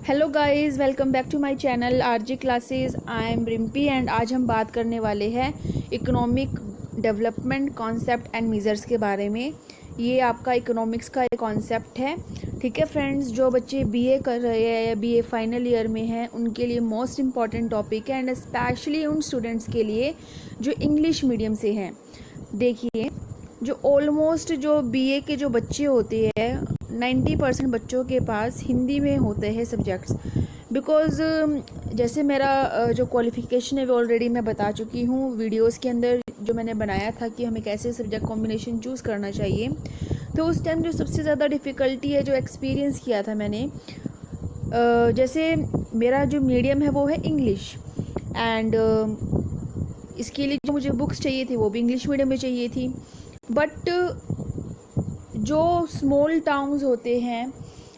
Hello guys, welcome back to my channel RG classes. I am Rimpi and आज हम बात करने वाले हैं economic development concept and measures के बारे में। ये आपका इकोनॉमिक्स का एक कॉन्सेप्ट है। ठीक है फ्रेंड्स, जो बच्चे बीए कर रहे हैं या बीए फाइनल ईयर में हैं उनके लिए मोस्ट इम्पॉर्टेंट टॉपिक है एंड स्पेशली उन स्टूडेंट्स के लिए जो इंग्लिश मीडियम से हैं। देखिए, जो ऑलमोस्ट जो बीए के जो बच्चे होते हैं 90% बच्चों के पास हिंदी में होते हैं सब्जेक्ट्स। बिकॉज़ जैसे मेरा जो क्वालिफ़िकेशन है वो ऑलरेडी मैं बता चुकी हूँ वीडियोस के अंदर, जो मैंने बनाया था कि हमें कैसे सब्जेक्ट कॉम्बिनेशन चूज़ करना चाहिए। तो उस टाइम जो सबसे ज़्यादा डिफ़िकल्टी है जो एक्सपीरियंस किया था मैंने, जैसे मेरा जो मीडियम है वो है इंग्लिश एंड इसके लिए जो मुझे बुक्स चाहिए थी वो भी इंग्लिश मीडियम में चाहिए थी। बट जो स्मॉल टाउन्स होते हैं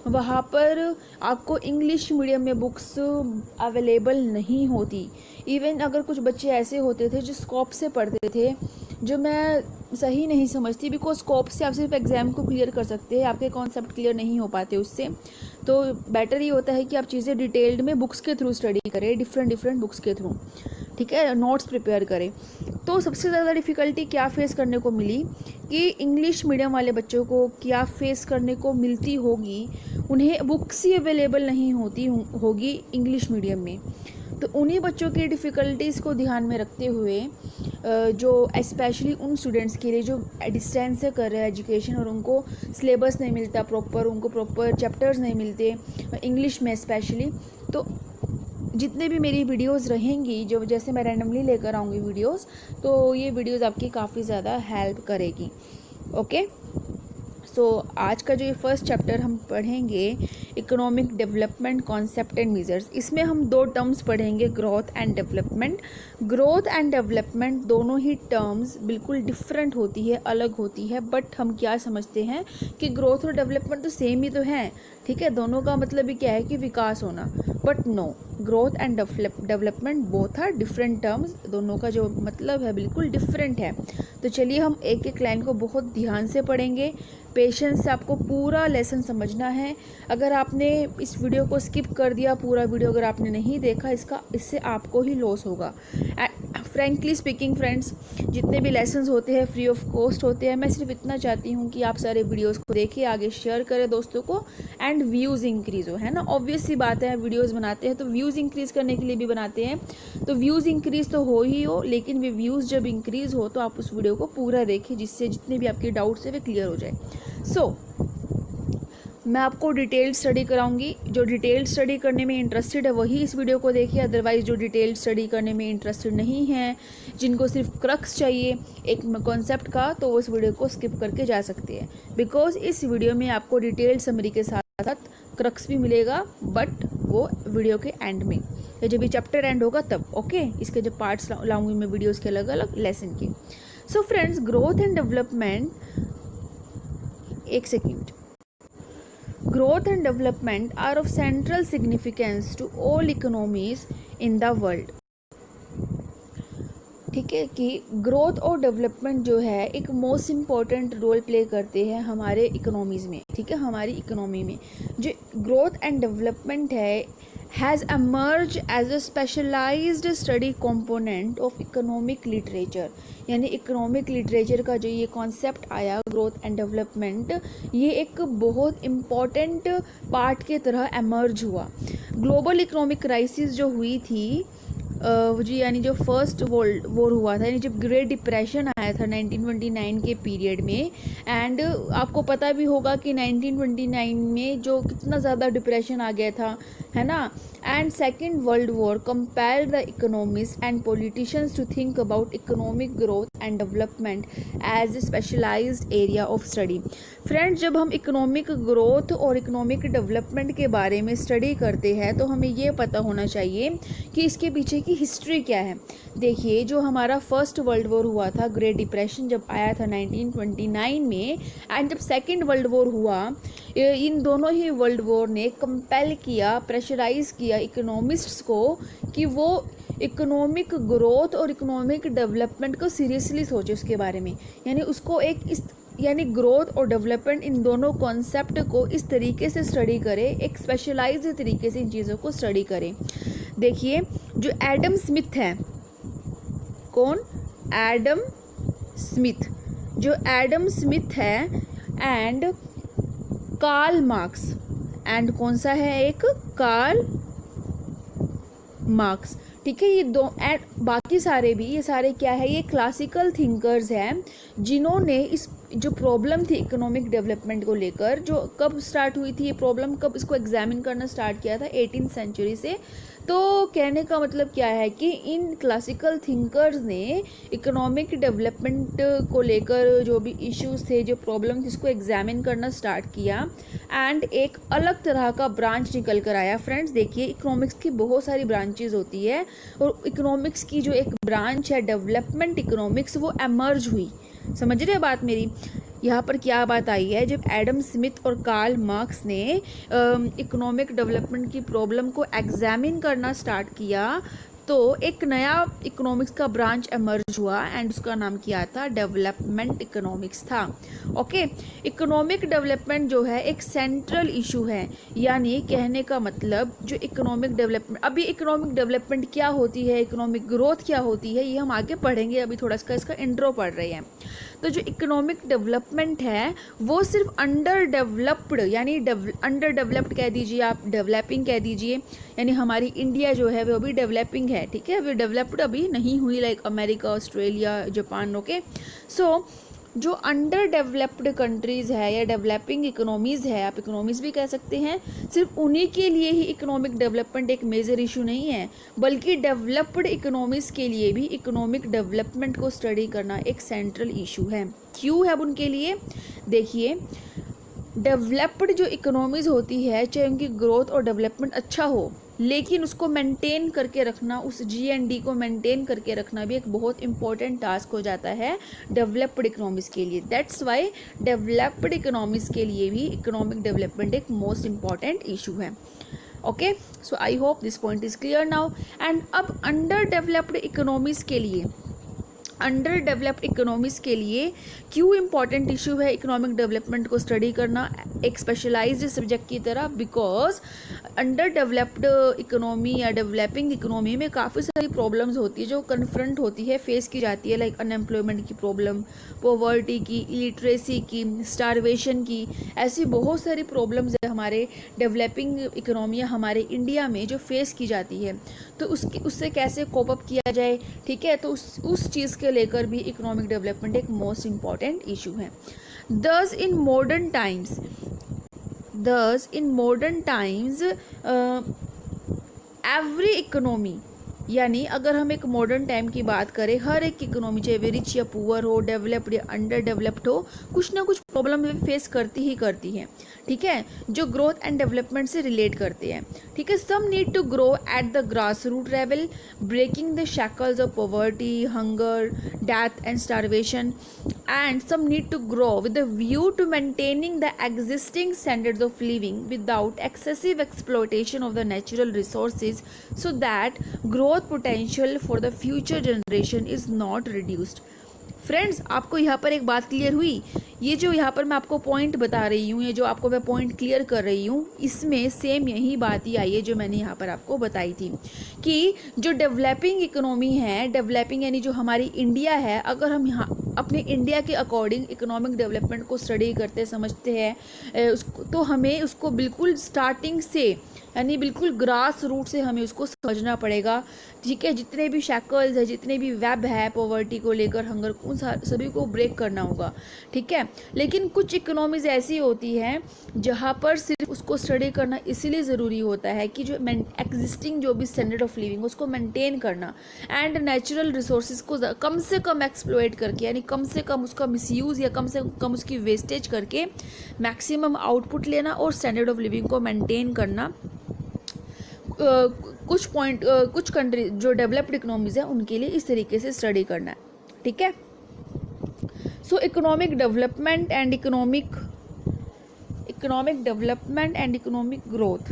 वहाँ पर आपको इंग्लिश मीडियम में बुक्स अवेलेबल नहीं होती। इवन अगर कुछ बच्चे ऐसे होते थे जो स्कोप से पढ़ते थे, जो मैं सही नहीं समझती, बिकॉज स्कोप से आप सिर्फ एग्ज़ाम को क्लियर कर सकते हैं, आपके कॉन्सेप्ट क्लियर नहीं हो पाते उससे। तो बेटर ये होता है कि आप चीज़ें डिटेल्ड में बुक्स के थ्रू स्टडी करें, डिफरेंट बुक्स के थ्रू। ठीक है, नोट्स प्रिपेयर करें। तो सबसे ज़्यादा डिफ़िकल्टी क्या फ़ेस करने को मिली कि इंग्लिश मीडियम वाले बच्चों को क्या फ़ेस करने को मिलती होगी, उन्हें बुक्स ही अवेलेबल नहीं होती होगी इंग्लिश मीडियम में। तो उन्हीं बच्चों की डिफ़िकल्टीज़ को ध्यान में रखते हुए जो स्पेशली उन स्टूडेंट्स के लिए जो डिस्टेंस से कर रहे हैं एजुकेशन और उनको सिलेबस नहीं मिलता प्रॉपर, उनको प्रॉपर चैप्टर्स नहीं मिलते इंग्लिश में स्पेशली, तो जितने भी मेरी वीडियोस रहेंगी, जो जैसे मैं रैंडमली लेकर आऊँगी वीडियोस, तो ये वीडियोस आपकी काफ़ी ज़्यादा हेल्प करेगी। ओके, सो आज का जो ये फर्स्ट चैप्टर हम पढ़ेंगे economic development concept and measures, इसमें हम दो टर्म्स पढ़ेंगे, growth and development. Growth and development दोनों ही टर्म्स बिल्कुल डिफरेंट होती है, अलग होती है, बट हम क्या समझते हैं कि ग्रोथ और डेवलपमेंट तो सेम ही तो हैं। ठीक है, दोनों का मतलब भी क्या है कि विकास होना, but no, growth and development both are different terms, दोनों का जो मतलब है बिल्कुल डिफरेंट है। तो चलिए हम एक एक लाइन को बहुत ध्यान से पढ़ेंगे, पेशेंस से आपको पूरा लेसन समझना है। अगर आपने इस वीडियो को स्किप कर दिया, पूरा वीडियो अगर आपने नहीं देखा, इससे आपको ही लॉस होगा। फ्रेंकली स्पीकिंग फ्रेंड्स, जितने भी लेसन्स होते हैं फ्री ऑफ कॉस्ट होते हैं। मैं सिर्फ इतना चाहती हूँ कि आप सारे वीडियोस को देखिए, आगे शेयर करें दोस्तों को एंड व्यूज़ इंक्रीज़ हो, है ना। ऑब्वियस सी बात है, वीडियोस बनाते हैं तो व्यूज़ इंक्रीज़ करने के लिए भी बनाते हैं, तो व्यूज़ इंक्रीज़ तो हो ही हो, लेकिन वे व्यूज़ जब इंक्रीज़ हो तो आप उस वीडियो को पूरा देखिए, जिससे जितने भी आपके डाउट्स है वे क्लियर हो जाए। सो मैं आपको डिटेल्ड स्टडी कराऊंगी। जो डिटेल्ड स्टडी करने में इंटरेस्टेड है वही इस वीडियो को देखिए, अदरवाइज जो डिटेल्ड स्टडी करने में इंटरेस्टेड नहीं है, जिनको सिर्फ क्रक्स चाहिए एक कॉन्सेप्ट का, तो वो इस वीडियो को स्किप करके जा सकते हैं। बिकॉज इस वीडियो में आपको डिटेल्ड समरी के साथ साथ क्रक्स भी मिलेगा, बट वो वीडियो के एंड में, या जब भी चैप्टर एंड होगा तब। ओके, इसके जब पार्ट्स लाऊंगी मैं वीडियोज़ के अलग अलग लेसन के। So friends, growth and development, एक second. Growth and development are of central significance to all economies in the world. ठीक है, कि ग्रोथ और डेवलपमेंट जो है एक मोस्ट इम्पॉर्टेंट रोल प्ले करते हैं हमारे इकोनॉमीज़ में। ठीक है, हमारी इकोनॉमी में जो ग्रोथ एंड डेवलपमेंट है has emerged as a specialised study component of economic literature. यानी इकोनॉमिक लिटरेचर का जो ये कॉन्सेप्ट आया ग्रोथ एंड डेवलपमेंट, ये एक बहुत इम्पॉर्टेंट पार्ट के तरह एमर्ज हुआ। ग्लोबल इकोनॉमिक क्राइसिस जो हुई थी जी, यानी जो फर्स्ट वर्ल्ड वॉर हुआ था, यानी जब ग्रेट डिप्रेशन आया था 1929 के पीरियड में, एंड आपको पता भी होगा कि 1929 में जो कितना ज़्यादा डिप्रेशन आ गया था, है ना। And Second World War compelled the economist and politicians to think about economic growth and development as a specialised area of study. Friends, जब हम इकोनॉमिक ग्रोथ और इकोनॉमिक डेवलपमेंट के बारे में स्टडी करते हैं तो हमें ये पता होना चाहिए कि इसके पीछे की हिस्ट्री क्या है। देखिए, जो हमारा फर्स्ट वर्ल्ड वॉर हुआ था, ग्रेट डिप्रेशन जब आया था 1929 में, एंड जब सेकेंड वर्ल्ड वॉर हुआ, इन दोनों ही वर्ल्ड वॉर ने कंपेल किया, प्रेशराइज किया इकोनॉमिस्ट्स को कि वो इकोनॉमिक ग्रोथ और इकोनॉमिक डेवलपमेंट को सीरियसली सोचे उसके बारे में, यानी उसको एक इस यानी ग्रोथ और डेवलपमेंट, इन दोनों कॉन्सेप्ट को इस तरीके से स्टडी करें, एक स्पेशलाइज्ड तरीके से इन चीज़ों को स्टडी करें। देखिए जो एडम स्मिथ है, कौन? Adam Smith. जो एडम स्मिथ है एंड कार्ल मार्क्स, एंड कौन सा है? एक कार्ल मार्क्स। ठीक है, ये दो एंड बाकी सारे भी, ये सारे क्या है? ये क्लासिकल थिंकर्स हैं जिन्होंने इस जो प्रॉब्लम थी इकोनॉमिक डेवलपमेंट को लेकर, जो कब स्टार्ट हुई थी ये प्रॉब्लम, कब इसको एग्जामिन करना स्टार्ट किया था? 18वीं सेंचुरी से। तो कहने का मतलब क्या है कि इन क्लासिकल थिंकर्स ने इकोनॉमिक डेवलपमेंट को लेकर जो भी इश्यूज थे, जो प्रॉब्लम थी, इसको एग्जामिन करना स्टार्ट किया एंड एक अलग तरह का ब्रांच निकल कर आया। फ्रेंड्स देखिए, इकोनॉमिक्स की बहुत सारी ब्रांचेज होती है और इकोनॉमिक्स की जो एक ब्रांच है डेवलपमेंट इकोनॉमिक्स, वो एमर्ज हुई। समझ रहे हैं बात मेरी? यहाँ पर क्या बात आई है, जब एडम स्मिथ और कार्ल मार्क्स ने इकोनॉमिक डेवलपमेंट की प्रॉब्लम को एग्जामिन करना स्टार्ट किया तो एक नया इकोनॉमिक्स का ब्रांच एमर्ज हुआ एंड उसका नाम क्या था? डेवलपमेंट इकोनॉमिक्स था। ओके, इकोनॉमिक डेवलपमेंट जो है एक सेंट्रल इशू है, यानी कहने का मतलब जो इकोनॉमिक डेवलपमेंट, अभी इकोनॉमिक डेवलपमेंट क्या होती है, इकोनॉमिक ग्रोथ क्या होती है, ये हम आगे पढ़ेंगे, अभी थोड़ा इसका इंट्रो पढ़ रहे हैं। तो जो इकोनॉमिक डेवलपमेंट है वो सिर्फ अंडर डेवलप्ड, यानी अंडर डेवलप्ड कह दीजिए आप, डेवलपिंग कह दीजिए, यानी हमारी इंडिया जो है वो अभी डेवलपिंग है। ठीक है, अभी डेवलप्ड अभी नहीं हुई like America, Australia, Japan. Okay, so जो अंडर डेवलप्ड कंट्रीज़ है या डेवलपिंग इकोनॉमीज़ है, आप इकोनॉमीज़ भी कह सकते हैं, सिर्फ उन्हीं के लिए ही इकोनॉमिक डेवलपमेंट एक मेजर इशू नहीं है, बल्कि डेवलप्ड इकोनॉमीज़ के लिए भी इकोनॉमिक डेवलपमेंट को स्टडी करना एक सेंट्रल इशू है। क्यों है उनके लिए? देखिए, डेवलप्ड जो इकोनॉमीज़ होती है, चाहे उनकी ग्रोथ और डेवलपमेंट अच्छा हो, लेकिन उसको मेंटेन करके रखना, उस GND को मेंटेन करके रखना भी एक बहुत इंपॉर्टेंट टास्क हो जाता है डेवलप्ड इकोनॉमीज़ के लिए। दैट्स वाई डेवलप्ड इकोनॉमीज़ के लिए भी इकोनॉमिक डेवलपमेंट एक मोस्ट इंपॉर्टेंट इशू है। Okay, so I hope this point is clear now. And अब अंडर डेवलप्ड इकोनॉमीज़ के लिए, अंडर डेवलप्ड इकोनॉमीज़ के लिए क्यों इम्पॉर्टेंट इशू है इकोनॉमिक डेवलपमेंट को स्टडी करना एक स्पेशलाइज्ड सब्जेक्ट की तरह? बिकॉज अंडर डेवलप्ड इकोनॉमी या डेवलपिंग इकोनॉमी में काफ़ी सारी प्रॉब्लम्स होती है जो कन्फ्रंट होती है, फेस की जाती है, लाइक अनएम्प्लॉयमेंट की प्रॉब्लम, पॉवर्टी की, इलिटरेसी की, स्टारवेशन की, ऐसी बहुत सारी प्रॉब्लम्स है हमारे डेवलपिंग इकोनॉमी हमारे इंडिया में जो फेस की जाती है। तो उससे कैसे कोप अप किया जाए? ठीक है, तो उस चीज़ के लेकर भी इकोनॉमिक डेवलपमेंट एक मोस्ट इम्पॉर्टेंट इशू है। Thus in modern times every economy, यानी अगर हम एक मॉडर्न टाइम की बात करें, हर एक इकोनॉमी चाहे वे रिच या पुअर हो, डेवलप्ड या अंडर डेवलप्ड हो, कुछ ना कुछ प्रॉब्लम फेस करती ही करती है। ठीक है, जो ग्रोथ एंड डेवलपमेंट से रिलेट करते हैं। ठीक है, some need to grow at the grass root level, breaking the shackles of poverty, hunger, death and starvation, and some need to grow with a view to maintaining the existing standards of living without excessive exploitation of the natural resources, so that growth potential for the future generation is not reduced. Friends, आपको यहाँ पर एक बात clear हुई? ये जो यहाँ पर मैं आपको पॉइंट बता रही हूँ, ये जो आपको मैं पॉइंट क्लियर कर रही हूँ, इसमें सेम यही बात ही आई है जो मैंने यहाँ पर आपको बताई थी कि जो डेवलपिंग इकोनॉमी है, डेवलपिंग यानी जो हमारी इंडिया है, अगर हम यहाँ अपने इंडिया के अकॉर्डिंग इकोनॉमिक डेवलपमेंट को स्टडी करते समझते हैं उसको, तो हमें उसको बिल्कुल स्टार्टिंग से, यानी बिल्कुल ग्रास रूट से हमें उसको समझना पड़ेगा। ठीक है, जितने भी शैकल्स है, जितने भी वेब है पॉवर्टी को लेकर, हंगर, उन सभी को ब्रेक करना होगा। ठीक है, लेकिन कुछ इकोनॉमीज ऐसी होती हैं जहाँ पर सिर्फ उसको स्टडी करना इसीलिए ज़रूरी होता है कि जो एग्जिस्टिंग जो भी स्टैंडर्ड ऑफ लिविंग उसको मेंटेन करना एंड नेचुरल रिसोर्सेज को कम से कम एक्सप्लॉइट करके, यानी कम से कम उसका मिसयूज़ या कम से कम उसकी वेस्टेज करके मैक्सिमम आउटपुट लेना और स्टैंडर्ड ऑफ लिविंग को मेंटेन करना। कुछ कंट्री जो डेवलप्ड इकोनॉमीज है उनके लिए इस तरीके से स्टडी करना है। ठीक है, so economic development and economic growth,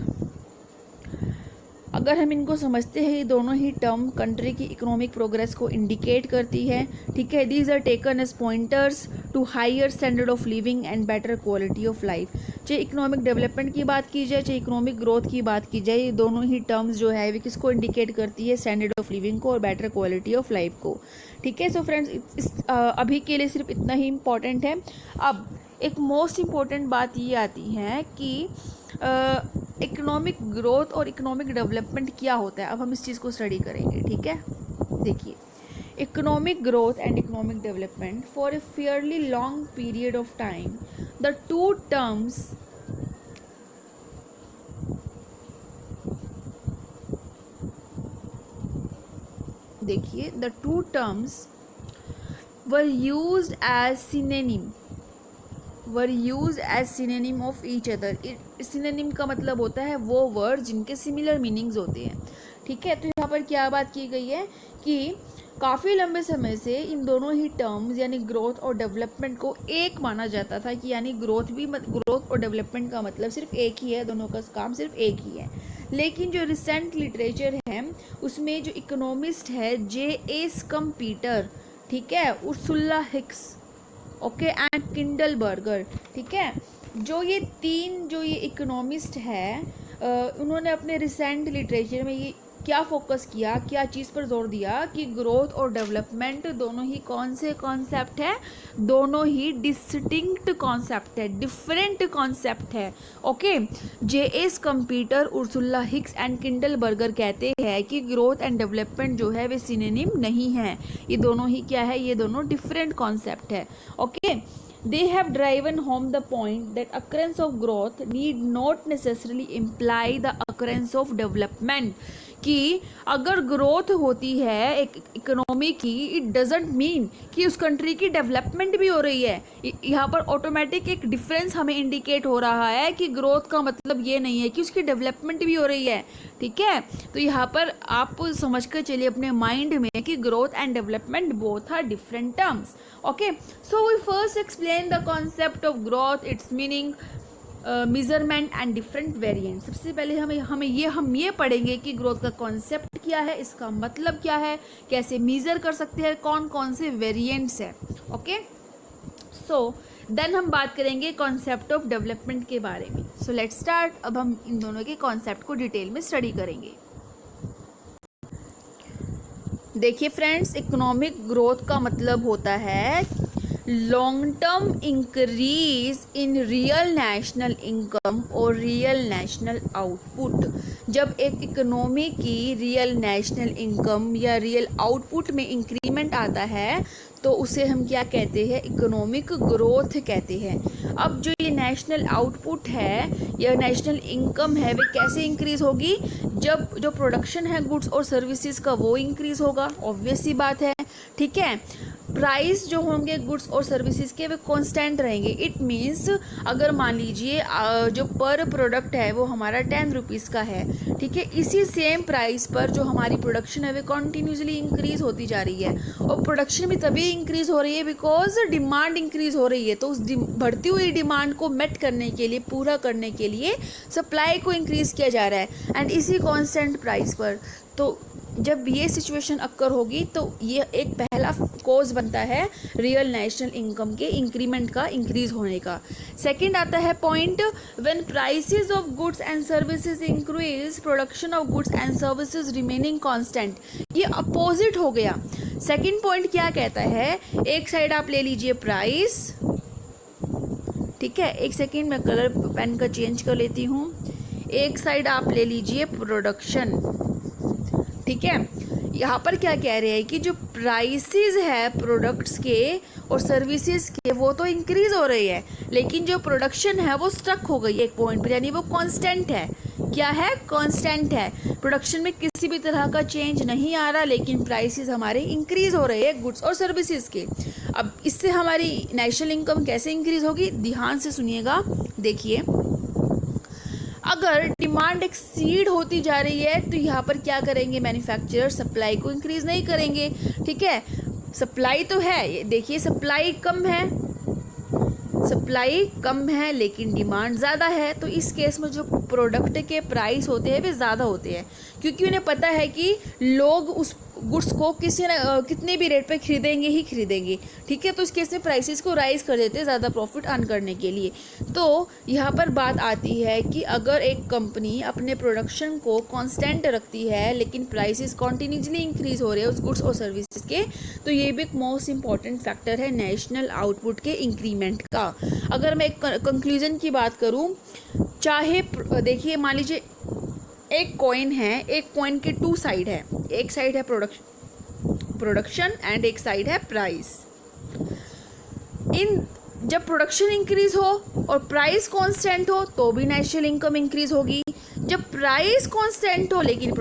अगर हम इनको समझते हैं, ये दोनों ही टर्म कंट्री की इकोनॉमिक प्रोग्रेस को इंडिकेट करती है। ठीक है, these are taken as pointers to higher standard of living and better quality of life. चाहे इकोनॉमिक डेवलपमेंट की बात की जाए, चाहे इकोनॉमिक ग्रोथ की बात की जाए, ये दोनों ही टर्म्स जो है वे किसको इंडिकेट करती है, स्टैंडर्ड ऑफ लिविंग को और बेटर क्वालिटी ऑफ लाइफ को। ठीक है, सो फ्रेंड्स अभी के लिए सिर्फ इतना ही इम्पॉर्टेंट है। अब एक मोस्ट इम्पॉर्टेंट बात ये आती है कि इकोनॉमिक ग्रोथ और इकोनॉमिक डेवलपमेंट क्या होता है। अब हम इस चीज़ को स्टडी करेंगे। ठीक है, देखिए, economic growth and economic development for a fairly long period of time, the two terms देखिए, the two terms were used as synonym of each other। synonym का मतलब होता है वो वर्ड जिनके सिमिलर मीनिंग्स होते हैं। ठीक है, तो यहाँ पर क्या बात की गई है कि काफ़ी लंबे समय से इन दोनों ही टर्म्स यानी ग्रोथ और डेवलपमेंट को एक माना जाता था कि यानी ग्रोथ और डेवलपमेंट का मतलब सिर्फ एक ही है, दोनों का काम सिर्फ एक ही है। लेकिन जो रिसेंट लिटरेचर है उसमें जो इकोनॉमिस्ट है J.A. स्कम्पीटर, ठीक है, Ursula Hicks, okay, and Kindle burger, ठीक है, जो ये इकोनॉमिस्ट है उन्होंने अपने रिसेंट लिटरेचर में ये क्या फोकस किया, क्या चीज़ पर जोर दिया कि ग्रोथ और डेवलपमेंट दोनों ही कौन से कॉन्सेप्ट है, दोनों ही डिस्टिंक्ट कॉन्सेप्ट है, डिफरेंट कॉन्सेप्ट है। Okay, J.A. Schumpeter, Ursula Hicks and Kindleberger कहते हैं कि ग्रोथ एंड डेवलपमेंट जो है वे सिनोनिम नहीं है, ये दोनों ही क्या है, ये दोनों डिफरेंट कॉन्सेप्ट है। Okay, they have driven home the point that occurrence of growth need not necessarily imply the occurrence of development, कि अगर ग्रोथ होती है एक इकोनॉमी की, इट डजेंट मीन कि उस कंट्री की डेवलपमेंट भी हो रही है। यहाँ पर ऑटोमेटिक एक डिफरेंस हमें इंडिकेट हो रहा है कि ग्रोथ का मतलब ये नहीं है कि उसकी डेवलपमेंट भी हो रही है। ठीक है, तो यहाँ पर आप समझ कर चलिए अपने माइंड में कि growth and development both are different terms. Okay, so we first explain the concept of growth, its meaning, measurement and different variant. सबसे पहले हम ये पढ़ेंगे कि ग्रोथ का कॉन्सेप्ट क्या है, इसका मतलब क्या है, कैसे मेजर कर सकते हैं, कौन कौन से वेरिएंट्स है। ओके, सो देन हम बात करेंगे कॉन्सेप्ट ऑफ डेवलपमेंट के बारे में। So let's start. अब हम इन दोनों के कॉन्सेप्ट को डिटेल में स्टडी करेंगे। देखिए फ्रेंड्स, इकोनॉमिक ग्रोथ का मतलब होता है long term increase in real national income और रियल नेशनल आउटपुट। जब एक इकोनॉमी की रियल नेशनल इनकम या रियल आउटपुट में इंक्रीमेंट आता है तो उसे हम क्या कहते हैं, इकोनॉमिक ग्रोथ कहते हैं। अब जो ये नेशनल आउटपुट है या नेशनल इनकम है वे कैसे इंक्रीज होगी, जब जो प्रोडक्शन है गुड्स और सर्विसेज का वो इंक्रीज होगा, ऑब्वियस सी बात है। ठीक है, प्राइस जो होंगे गुड्स और सर्विसेज के वे कांस्टेंट रहेंगे। इट मीन्स अगर मान लीजिए जो पर प्रोडक्ट है वो हमारा 10 रुपीज़ का है, ठीक है, इसी सेम प्राइस पर जो हमारी प्रोडक्शन है वे कॉन्टीन्यूसली इंक्रीज होती जा रही है। और प्रोडक्शन भी तभी इंक्रीज हो रही है बिकॉज डिमांड इंक्रीज हो रही है। तो उस बढ़ती हुई डिमांड को मेट करने के लिए, पूरा करने के लिए सप्लाई को इंक्रीज किया जा रहा है एंड इसी कॉन्स्टेंट प्राइस पर। तो जब ये सिचुएशन अक्कर होगी तो ये एक पहला कॉज बनता है रियल नेशनल इनकम के इंक्रीमेंट का, इंक्रीज होने का। सेकंड आता है point, when prices of goods and services increase, production of goods and services remaining constant. ये अपोजिट हो गया। सेकंड पॉइंट क्या कहता है, एक साइड आप ले लीजिए प्राइस, ठीक है, एक सेकेंड मैं कलर पेन का चेंज कर लेती हूँ, एक साइड आप ले लीजिए प्रोडक्शन। ठीक है, यहाँ पर क्या कह रहे हैं कि जो प्राइसेस है प्रोडक्ट्स के और सर्विसेज के वो तो इंक्रीज हो रही है, लेकिन जो प्रोडक्शन है वो स्टक हो गई एक पॉइंट पर, यानी वो कांस्टेंट है। क्या है, कांस्टेंट है। प्रोडक्शन में किसी भी तरह का चेंज नहीं आ रहा, लेकिन प्राइसेस हमारे इंक्रीज हो रहे हैं गुड्स और सर्विसेज के। अब इससे हमारी नेशनल इनकम कैसे इंक्रीज होगी, ध्यान से सुनिएगा। देखिए, अगर डिमांड एक्सीड होती जा रही है तो यहाँ पर क्या करेंगे मैन्युफैक्चरर, सप्लाई को इंक्रीज नहीं करेंगे। ठीक है, सप्लाई तो है, देखिए सप्लाई कम है लेकिन डिमांड ज़्यादा है। तो इस केस में जो प्रोडक्ट के प्राइस होते हैं वे ज़्यादा होते हैं, क्योंकि उन्हें पता है कि लोग गुड्स को कितने भी रेट पे खरीदेंगे ही खरीदेंगे, ठीक है। तो इस केस में प्राइसेस को राइज कर देते हैं ज़्यादा प्रॉफिट अर्न करने के लिए। तो यहाँ पर बात आती है कि अगर एक कंपनी अपने प्रोडक्शन को कांस्टेंट रखती है लेकिन प्राइसेस कॉन्टिन्यूसली इंक्रीज हो रहे हैं उस गुड्स और सर्विसेज के, तो ये भी एक मोस्ट इंपॉर्टेंट फैक्टर है नेशनल आउटपुट के इंक्रीमेंट का। अगर मैं एक कंक्लूजन की बात करूँ, चाहे देखिए मान लीजिए एक कॉइन है, एक कॉइन के टू साइड है, एक साइड है प्रोडक्शन एंड एक साइड है प्राइस। जब प्रोडक्शन इंक्रीज हो और प्राइस कांस्टेंट हो तो भी नेशनल इनकम इंक्रीज होगी। जब प्राइस कांस्टेंट हो लेकिन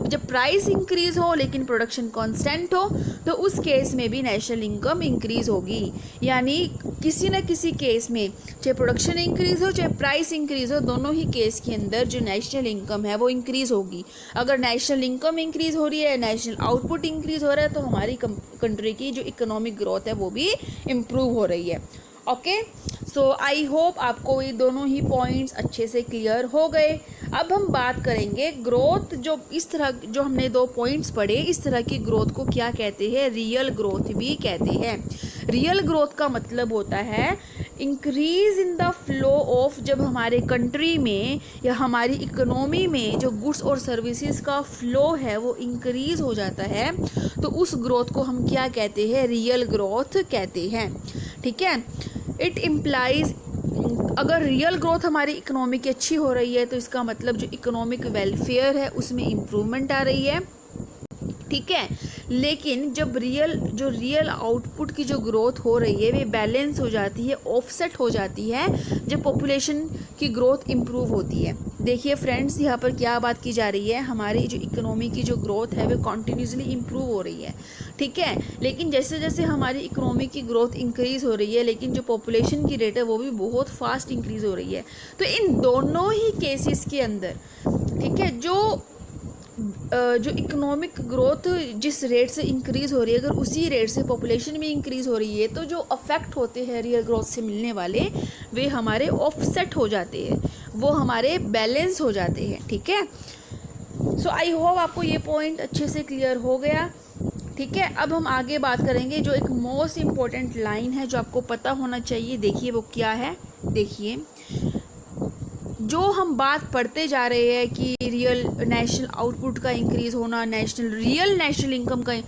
जब प्राइस इंक्रीज हो लेकिन प्रोडक्शन कांस्टेंट हो तो उस केस में भी नेशनल इनकम इंक्रीज होगी। यानी किसी न किसी केस में चाहे प्रोडक्शन इंक्रीज हो चाहे प्राइस इंक्रीज हो, दोनों ही केस के अंदर जो नेशनल इनकम है वो इंक्रीज होगी। अगर नेशनल इनकम इंक्रीज हो रही है, नेशनल आउटपुट इंक्रीज हो रहा है, तो हमारी कंट्री की जो इकोनॉमिक ग्रोथ है वो भी इम्प्रूव हो रही है। ओके, सो आई होप आपको ये दोनों ही पॉइंट्स अच्छे से क्लियर हो गए। अब हम बात करेंगे ग्रोथ, जो इस तरह जो हमने दो पॉइंट्स पढ़े, इस तरह की ग्रोथ को क्या कहते हैं, रियल ग्रोथ भी कहते हैं। रियल ग्रोथ का मतलब होता है increase in the flow of, जब हमारे कंट्री में या हमारी इकोनॉमी में जो गुड्स और सर्विसेज का फ्लो है वो इंक्रीज हो जाता है, तो उस ग्रोथ को हम क्या कहते हैं, रियल ग्रोथ कहते हैं। ठीक है, इट इम्प्लाइज, अगर रियल ग्रोथ हमारी इकोनॉमी की अच्छी हो रही है तो इसका मतलब जो इकोनॉमिक वेलफेयर है उसमें इम्प्रूवमेंट आ रही है। ठीक है, लेकिन जब रियल आउटपुट की जो ग्रोथ हो रही है वे बैलेंस हो जाती है, ऑफसेट हो जाती है जब पॉपुलेशन की ग्रोथ इम्प्रूव होती है। देखिए फ्रेंड्स, यहाँ पर क्या बात की जा रही है, हमारी जो इकोनॉमी की जो ग्रोथ है वो कॉन्टिन्यूसली इम्प्रूव हो रही है। ठीक है, लेकिन जैसे जैसे हमारी इकोनॉमी की ग्रोथ इंक्रीज हो रही है लेकिन जो पॉपुलेशन की रेट है वो भी बहुत फास्ट इंक्रीज हो रही है। तो इन दोनों ही केसेस के अंदर, ठीक है, जो इकोनॉमिक ग्रोथ जिस रेट से इंक्रीज़ हो रही है, अगर उसी रेट से पॉपुलेशन भी इंक्रीज़ हो रही है तो जो अफेक्ट होते हैं रियल ग्रोथ से मिलने वाले वे हमारे ऑफसेट हो जाते हैं, वो हमारे बैलेंस हो जाते हैं। ठीक है, सो आई होप आपको ये पॉइंट अच्छे से क्लियर हो गया। ठीक है, अब हम आगे बात करेंगे जो एक मोस्ट इम्पॉर्टेंट लाइन है जो आपको पता होना चाहिए। देखिए वो क्या है, देखिए जो हम बात पढ़ते जा रहे हैं कि रियल नेशनल आउटपुट का इंक्रीज़ होना, रियल नेशनल इनकम का,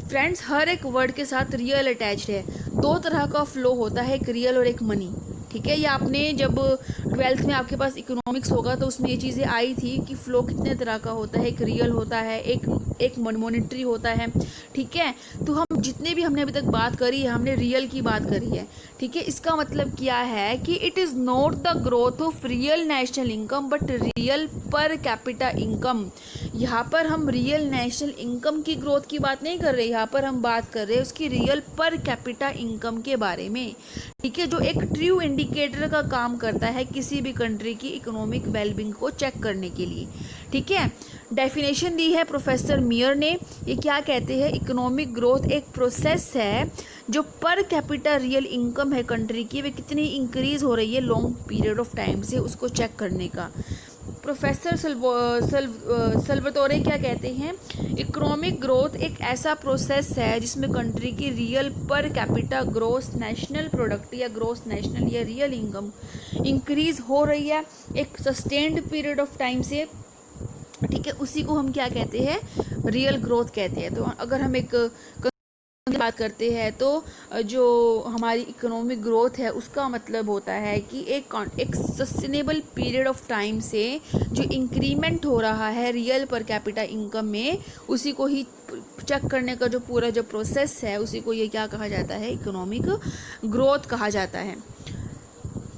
फ्रेंड्स हर एक वर्ड के साथ रियल अटैच्ड है। दो तरह का फ्लो होता है, एक रियल और एक मनी। ठीक है, ये आपने जब 12th में आपके पास इकोनॉमिक्स होगा तो उसमें ये चीज़ें आई थी कि फ़्लो कितने तरह का होता है, एक रियल होता है, एक मॉनिटरी होता है। ठीक है, तो हम जितने भी हमने अभी तक बात करी है हमने रियल की बात करी है। ठीक है, इसका मतलब क्या है कि it is not the growth of real national income but real per capita income. यहाँ पर हम रियल नेशनल इनकम की ग्रोथ की बात नहीं कर रहे, यहाँ पर हम बात कर रहे हैं उसकी रियल पर कैपिटा इनकम के बारे में। ठीक है, जो एक ट्रू इंडिकेटर का काम करता है किसी भी कंट्री की इकोनॉमिक वेलबींग को चेक करने के लिए। ठीक है, डेफिनेशन दी है प्रोफेसर मियर ने। ये क्या कहते हैं, इकोनॉमिक ग्रोथ एक प्रोसेस है जो पर कैपिटा रियल इनकम है कंट्री की वे कितनी इंक्रीज हो रही है लॉन्ग पीरियड ऑफ टाइम से, उसको चेक करने का। प्रोफेसर सल्वातोरे क्या कहते हैं, इकोनॉमिक ग्रोथ एक ऐसा प्रोसेस है जिसमें कंट्री की real per capita gross national product या ग्रोस नेशनल या रियल इनकम इंक्रीज हो रही है एक सस्टेन्ड पीरियड ऑफ टाइम से। ठीक है, उसी को हम क्या कहते हैं, रियल ग्रोथ कहते हैं। तो अगर हम एक बात करते हैं तो जो हमारी इकोनॉमिक ग्रोथ है उसका मतलब होता है कि एक सस्टेनेबल पीरियड ऑफ टाइम से जो इंक्रीमेंट हो रहा है रियल पर कैपिटा इनकम में, उसी को ही चेक करने का जो पूरा जो प्रोसेस है उसी को ये क्या कहा जाता है, इकोनॉमिक ग्रोथ कहा जाता है।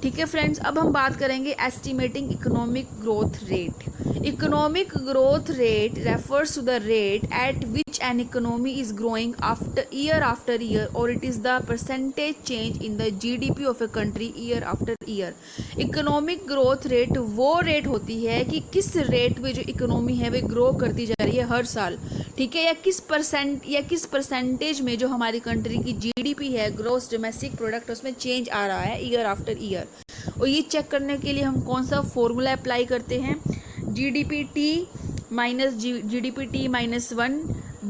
ठीक है फ्रेंड्स, अब हम बात करेंगे estimating economic growth rate. Economic growth rate refers to the rate at which an economy is growing after year or it is the percentage change in the GDP of a country year after year। Economic growth rate वो rate होती है कि किस rate में जो economy है वे grow करती जा रही है हर साल। ठीक है, या किस परसेंटेज में जो हमारी कंट्री की GDP है, ग्रोस डोमेस्टिक प्रोडक्ट, उसमें चेंज आ रहा है ईयर आफ्टर ईयर। और ये चेक करने के लिए हम कौन सा फॉर्मूला अप्लाई करते हैं, GDP T -1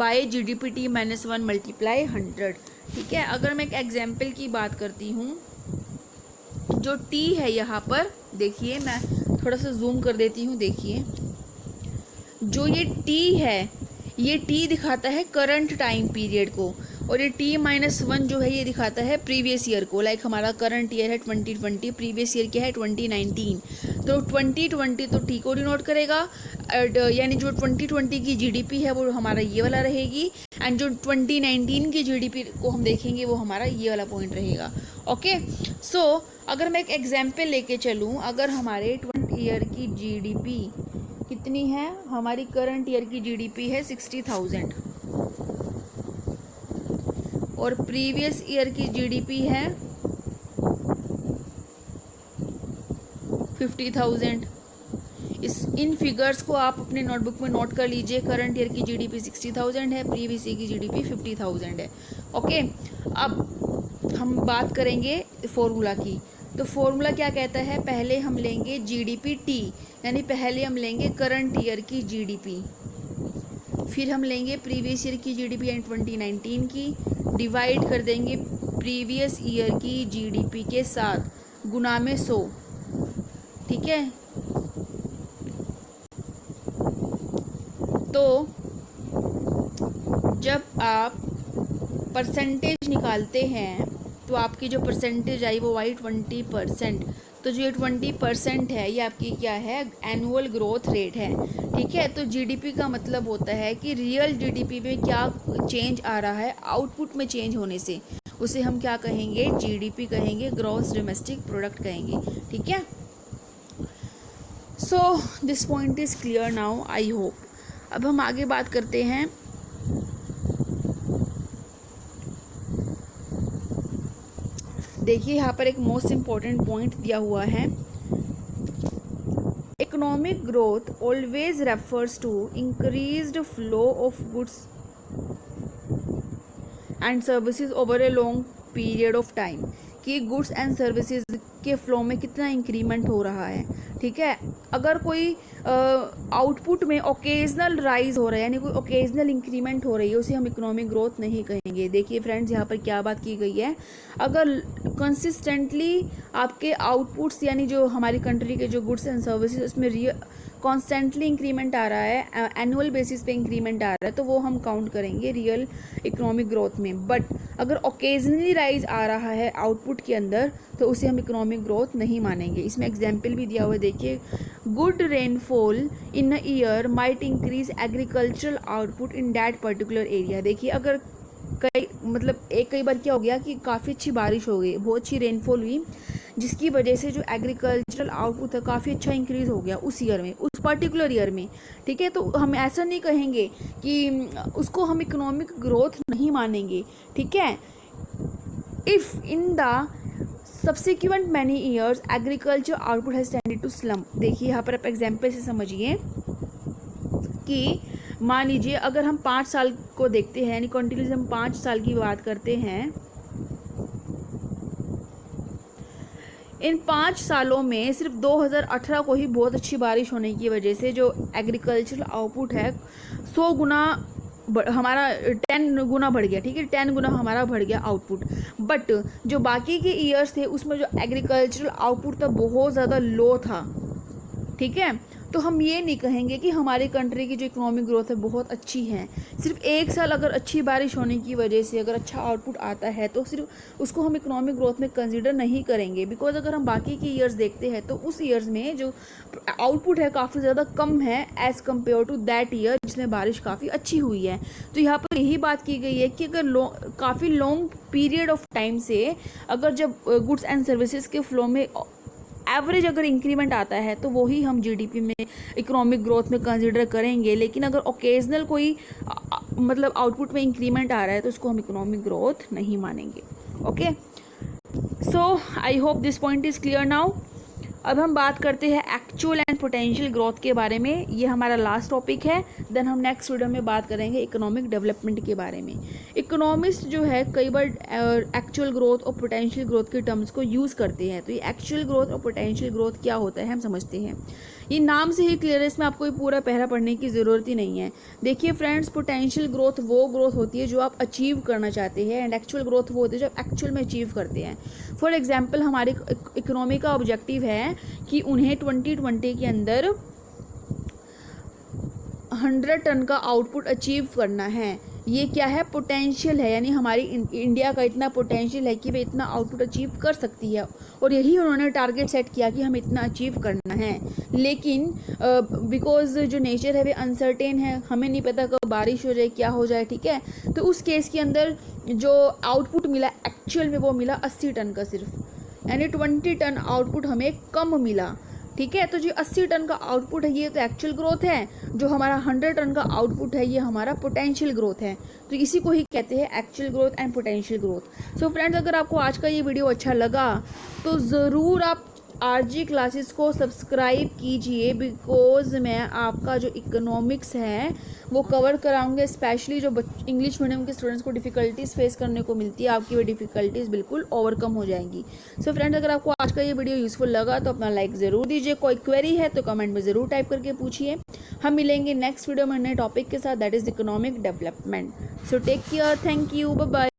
by GDP -1 multiply 100। ठीक है, अगर मैं एक एग्जाम्पल की बात करती हूँ, जो T है यहाँ पर देखिए, मैं थोड़ा सा जूम कर देती हूँ। देखिए जो ये T है, ये T दिखाता है करंट टाइम पीरियड को, और ये T-1 जो है ये दिखाता है प्रीवियस ईयर को। लाइक हमारा करंट ईयर है 2020, प्रीवियस ईयर क्या है 2019, तो 2020 तो T को डिनोट करेगा, यानी जो 2020 की GDP है वो हमारा ये वाला रहेगी, एंड जो 2019 की GDP को हम देखेंगे वो हमारा ये वाला पॉइंट रहेगा। ओके, सो अगर मैं एक एग्जाम्पल लेके चलूँ, अगर हमारे 20 ईयर की GDP कितनी है, हमारी करंट ईयर की GDP है 60,000, और प्रीवियस ईयर की GDP है 50,000। इन फिगर्स को आप अपने नोटबुक में नोट कर लीजिए। करंट ईयर की GDP 60,000 है, प्रीवियस ईयर की GDP 50,000 है। ओके, अब हम बात करेंगे फॉर्मूला की। तो फॉर्मूला क्या कहता है, पहले हम लेंगे GDP-T, यानी पहले हम लेंगे करंट ईयर की GDP, फिर हम लेंगे प्रीवियस ईयर की GDP यानी 2019 की, डिवाइड कर देंगे प्रीवियस ईयर की GDP के साथ, गुना में 100। ठीक है, तो जब आप परसेंटेज निकालते हैं तो आपकी जो परसेंटेज आई वो आई 20%। तो जो ये 20% है ये आपकी क्या है, एनुअल ग्रोथ रेट है। ठीक है, तो GDP का मतलब होता है कि रियल GDP में क्या चेंज आ रहा है आउटपुट में चेंज होने से, उसे हम क्या कहेंगे, GDP कहेंगे, ग्रॉस डोमेस्टिक प्रोडक्ट कहेंगे। ठीक है, so this point is clear now, I hope. अब हम आगे बात करते हैं देखिए यहाँ पर एक मोस्ट इम्पॉर्टेंट पॉइंट दिया हुआ है, economic growth always refers to increased flow of goods and services over a long period of time, कि गुड्स एंड सर्विसेज के फ्लो में कितना इंक्रीमेंट हो रहा है। ठीक है, अगर कोई आउटपुट में ओकेजनल राइज हो रहा है, यानी कोई ओकेजनल इंक्रीमेंट हो रही है, उसे हम इकोनॉमिक ग्रोथ नहीं कहेंगे। देखिए फ्रेंड्स, यहाँ पर क्या बात की गई है, अगर कंसिस्टेंटली आपके आउटपुट्स यानी जो हमारी कंट्री के जो गुड्स एंड सर्विसेज उसमें कॉन्स्टेंटली इंक्रीमेंट आ रहा है, एनुअल बेसिस पे इंक्रीमेंट आ रहा है, तो वो हम काउंट करेंगे रियल इकोनॉमिक ग्रोथ में। बट अगर ओकेजनली राइज आ रहा है आउटपुट के अंदर, तो उसे हम इकोनॉमिक ग्रोथ नहीं मानेंगे। इसमें एग्जाम्पल भी दिया हुआ है, देखिए, good rainfall in a year might increase agricultural output in that particular area. देखिए, अगर कई बार क्या हो गया कि काफ़ी अच्छी बारिश हो गई, बहुत अच्छी रेनफॉल हुई, जिसकी वजह से जो एग्रीकल्चरल आउटपुट है काफ़ी अच्छा इंक्रीज हो गया उस ईयर में, उस पर्टिकुलर ईयर में। ठीक है, तो हम ऐसा नहीं कहेंगे कि उसको हम इकोनॉमिक ग्रोथ नहीं मानेंगे। ठीक है, if in the subsequent many years agriculture output has tended to slump. देखिए यहाँ पर आप एग्जाम्पल से समझिए कि मान लीजिए अगर हम 5 साल को देखते हैं, यानी कंटिन्यूस हम 5 साल की बात करते हैं, इन 5 सालों में सिर्फ 2018 को ही बहुत अच्छी बारिश होने की वजह से जो एग्रीकल्चरल आउटपुट है 100 गुना हमारा 10 गुना बढ़ गया। ठीक है, 10 गुना हमारा बढ़ गया आउटपुट। बट जो बाकी के ईयर्स थे उसमें जो एग्रीकल्चरल आउटपुट था बहुत ज़्यादा लो था। ठीक है, तो हम ये नहीं कहेंगे कि हमारी कंट्री की जो इकोनॉमिक ग्रोथ है बहुत अच्छी है। सिर्फ एक साल अगर अच्छी बारिश होने की वजह से अगर अच्छा आउटपुट आता है तो सिर्फ उसको हम इकोनॉमिक ग्रोथ में कंसीडर नहीं करेंगे, बिकॉज अगर हम बाकी के ईयर्स देखते हैं तो उस ईयर्स में जो आउटपुट है काफ़ी ज़्यादा कम है as compare to that year जिसमें बारिश काफ़ी अच्छी हुई है। तो यहाँ पर यही बात की गई है कि अगर काफ़ी लॉन्ग पीरियड ऑफ टाइम से अगर जब गुड्स एंड सर्विसेज के फ्लो में एवरेज अगर इंक्रीमेंट आता है तो वही हम जीडीपी में इकोनॉमिक ग्रोथ में कंसीडर करेंगे। लेकिन अगर ओकेजनल कोई आउटपुट में इंक्रीमेंट आ रहा है तो उसको हम इकोनॉमिक ग्रोथ नहीं मानेंगे। Okay, so I hope this point is clear now. अब हम बात करते हैं एक्चुअल एंड पोटेंशियल ग्रोथ के बारे में। ये हमारा लास्ट टॉपिक है। देन हम नेक्स्ट वीडियो में बात करेंगे इकोनॉमिक डेवलपमेंट के बारे में। इकोनॉमिस्ट जो है कई बार एक्चुअल ग्रोथ और पोटेंशियल ग्रोथ के टर्म्स को यूज़ करते हैं। तो ये एक्चुअल ग्रोथ और पोटेंशियल ग्रोथ क्या होता है हम समझते हैं। ये नाम से ही क्लियर है, इसमें आपको ये पूरा पहरा पढ़ने की ज़रूरत ही नहीं है। देखिए फ्रेंड्स, पोटेंशियल ग्रोथ वो ग्रोथ होती है जो आप अचीव करना चाहते हैं, एंड एक्चुअल ग्रोथ वो होती है जो आप एक्चुअल में अचीव करते हैं। फॉर एग्जाम्पल, हमारे इकोनॉमी का ऑब्जेक्टिव है कि उन्हें 2020 के अंदर 100 टन का आउटपुट अचीव करना है। ये क्या है? पोटेंशियल है, यानी हमारी इंडिया का इतना पोटेंशियल है कि वे इतना आउटपुट अचीव कर सकती है, और यही उन्होंने टारगेट सेट किया कि हम इतना अचीव करना है। लेकिन बिकॉज जो नेचर है वे अनसर्टेन है, हमें नहीं पता कब बारिश हो जाए, क्या हो जाए, ठीक है। तो उस केस के अंदर जो आउटपुट मिला एक्चुअल में वो मिला 80 टन का सिर्फ, यानी 20 टन आउटपुट हमें कम मिला, ठीक है। तो जो 80 टन का आउटपुट है ये तो एक्चुअल ग्रोथ है, जो हमारा 100 टन का आउटपुट है ये हमारा पोटेंशियल ग्रोथ है। तो इसी को ही कहते हैं actual growth and potential growth. So friends, अगर आपको आज का ये वीडियो अच्छा लगा तो ज़रूर आप आरजी क्लासेस को सब्सक्राइब कीजिए, बिकॉज मैं आपका जो इकोनॉमिक्स है वो कवर कराऊंगे, स्पेशली जो इंग्लिश मीडियम के स्टूडेंट्स को डिफ़िकल्टीज़ फेस करने को मिलती है, आपकी वो डिफ़िकल्टीज़ बिल्कुल ओवरकम हो जाएंगी। सो फ्रेंड्स, अगर आपको आज का ये वीडियो यूज़फुल लगा तो अपना लाइक ज़रूर दीजिए। कोई क्वेरी है तो कमेंट में ज़रूर टाइप करके पूछिए। हम मिलेंगे नेक्स्ट वीडियो में नए टॉपिक के साथ, that is economic development. So take care, thank you, bye bye.